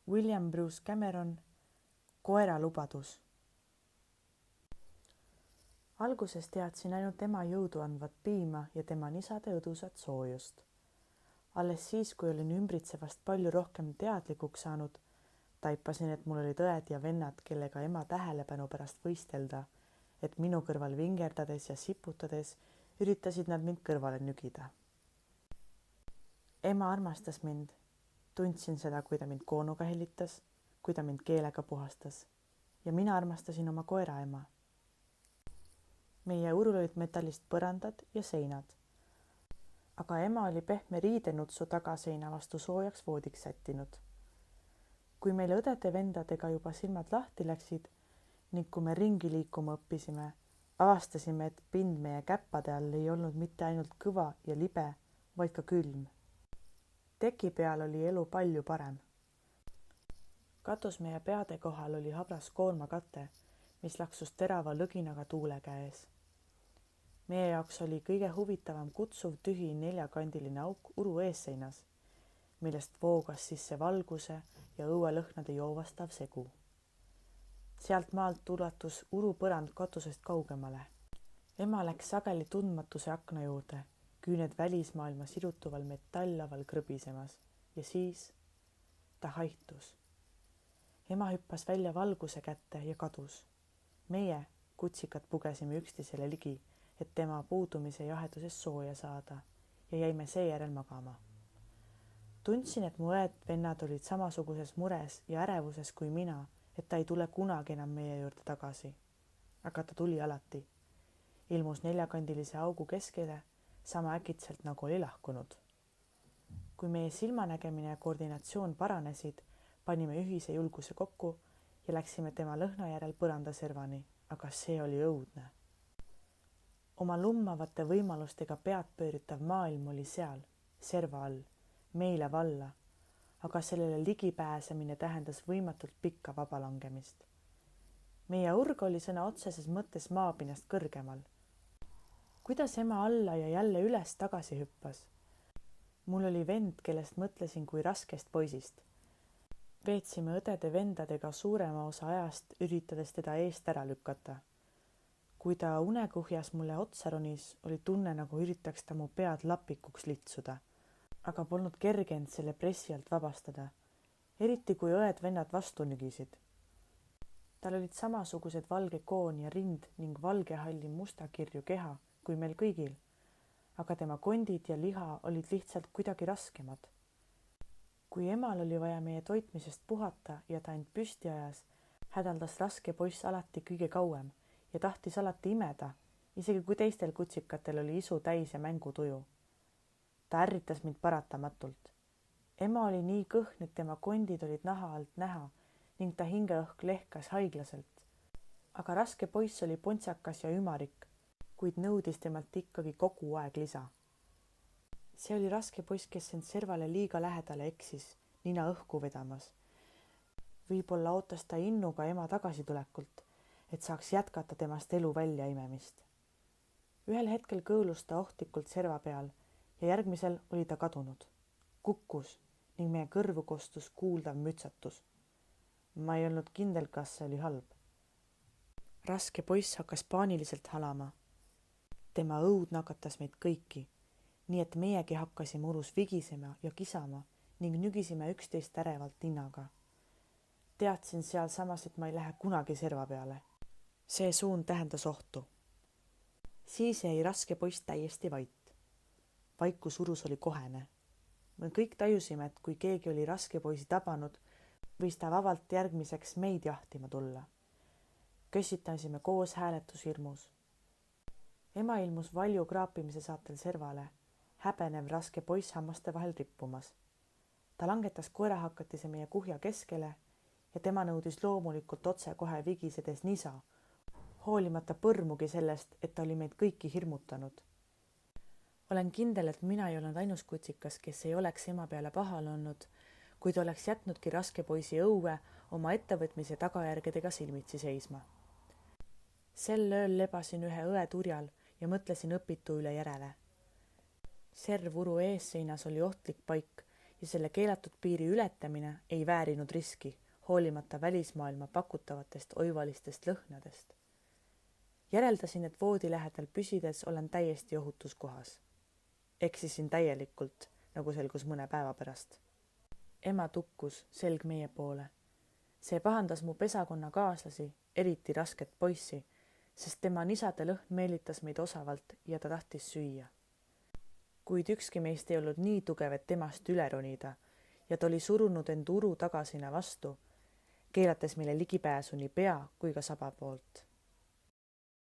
William Bruce Cameron, koera lubadus. Alguses teadsin ainult ema jõudu andvat piima ja tema nisade õdusat soojust. Alles siis, kui olin ümbritsevast palju rohkem teadlikuks saanud, taipasin, et mul olid õed ja vennad, kellega ema tähelepanu pärast võistelda, et minu kõrval vingerdades ja siputades üritasid nad mind kõrvale nügida. Ema armastas mind. Tundsin seda, kui ta mind koonuga hellitas, kui ta mind keelega puhastas. Ja mina armastasin oma koera ema. Meie urul olid metallist põrandad ja seinad. Aga ema oli pehme riidenutsu tagaseina vastu soojaks voodiks sättinud. Kui meil õdede vendadega juba silmad lahti läksid ning kui me ringi liikuma õppisime, avastasime, et pind meie käppade all ei olnud mitte ainult kõva ja libe, vaid ka külm. Teki peal oli elu palju parem. Katus meie peade kohal oli habras koormakate, mis laksus terava lõginaga tuule käes. Meie jaoks oli kõige huvitavam kutsuv tühi neljakandiline auk uru eesseinas, millest voogas sisse valguse ja õuelõhnade joovastav segu. Sealt maalt ulatus uru põrand katusest kaugemale. Ema läks sageli tundmatuse akna juurde, küüned välismaailma sirutuval metalllaval krõbisemas ja siis ta haihtus. Ema hüppas välja valguse kätte ja kadus. Meie, kutsikad, pugesime üksteisele ligi, et tema puudumise jaheduses sooja saada ja jäime seejärel magama. Tundsin, et mu õed-vennad olid samasuguses mures ja ärevuses kui mina, et ta ei tule kunagi enam meie juurde tagasi. Aga ta tuli alati. Ilmus neljakandilise augu keskele, sama äkitselt nagu oli lahkunud. Kui meie silmanägemine ja koordinatsioon paranesid, panime ühise julguse kokku ja läksime tema lõhna järel põrandaservani, aga see oli õudne. Oma lummavate võimalustega pead pööritav maailm oli seal, serva all, meile valla, aga sellele ligipääsemine tähendas võimatult pikka vabalangemist. Meie urg oli sõna otseses mõttes maapinnast kõrgemal. Kuidas ema alla ja jälle üles tagasi hüppas? Mul oli vend, kellest mõtlesin kui raskest poisist. Veetsime õdede vendadega suurema osa ajast, üritades teda eest ära lükata. Kui ta unekuhjas mulle otsa ronis, oli tunne, nagu üritaks ta mu pead lapikuks litsuda, aga polnud kerge end selle pressi alt vabastada, eriti kui õed-vennad vastu nügisid. Tal olid samasugused valge koon ja rind ning valgehalli mustakirju keha kui meil kõigil, aga tema kondid ja liha olid lihtsalt kuidagi raskemad. Kui emal oli vaja meie toitmisest puhata ja ta end püsti ajas, hädaldas raske poiss alati kõige kauem ja tahtis alati imeda, isegi kui teistel kutsikatel oli isu täis ja mängutuju. Ta ärritas mind paratamatult. Ema oli nii kõhn, et tema kondid olid naha alt näha ning ta hingeõhk lehkas haiglaselt. Aga raske poiss oli pontsakas ja ümarik, kuid nõudis temalt ikkagi kogu aeg lisa. See oli raske poiss, kes end servale liiga lähedale eksis, nina õhku vedamas. Võib-olla ootas ta innuga ema tagasitulekult, et saaks jätkata temast elu välja imemist. Ühel hetkel kõõlus ta ohtlikult serva peal ja järgmisel oli ta kadunud. Kukkus ning meie kõrvu kostus kuuldav mütsatus. Ma ei olnud kindel, kas see oli halb. Raske poiss hakkas paaniliselt halama. Tema õud nakatas meid kõiki, nii et meiegi hakkasime urus vigisema ja kisama ning nügisime üksteist ärevalt ninnaga. Teadsin seal samas, et ma ei lähe kunagi serva peale. See suund tähendas ohtu. Siis jäi raske poiss täiesti vait. Vaikus urus oli kohene. Me kõik tajusime, et kui keegi oli raske poisi tabanud, võis ta vabalt järgmiseks meid jahtima tulla. Kössitasime koos hääletushirmus. Ema ilmus valju kraapimise saatel servale, häbenev raske poiss hammaste vahel rippumas. Ta langetas koerahakatise meie kuhja keskele ja tema nõudis loomulikult otse kohe vigisedes nisa, hoolimata põrmugi sellest, et ta oli meid kõiki hirmutanud. Olen kindel, et mina ei olnud ainus kutsikas, kes ei oleks ema peale pahal olnud, kuid oleks jätnudki raske poisi õue oma ettevõtmise tagajärgedega silmitsi seisma. Sel ööl lebasin ühe õe turjal ja mõtlesin õpitu üle järele. Serv uru eesseinas oli ohtlik paik ja selle keelatud piiri ületamine ei väärinud riski, hoolimata välismaailma pakutavatest oivalistest lõhnadest. Järeldasin, et voodi lähedal püsides olen täiesti ohutus kohas. Eksisin täielikult, nagu selgus mõne päeva pärast. Ema tukkus, selg meie poole. See pahandas mu pesakonna kaaslasi, eriti rasket poissi, sest tema nisade lõhn meelitas meid osavalt ja ta tahtis süüa. Kuid ükski meist ei olnud nii tugev, et temast üle ronida ja ta oli surunud end uru tagasina vastu, keelates meile ligipääsu nii pea kui ka saba poolt.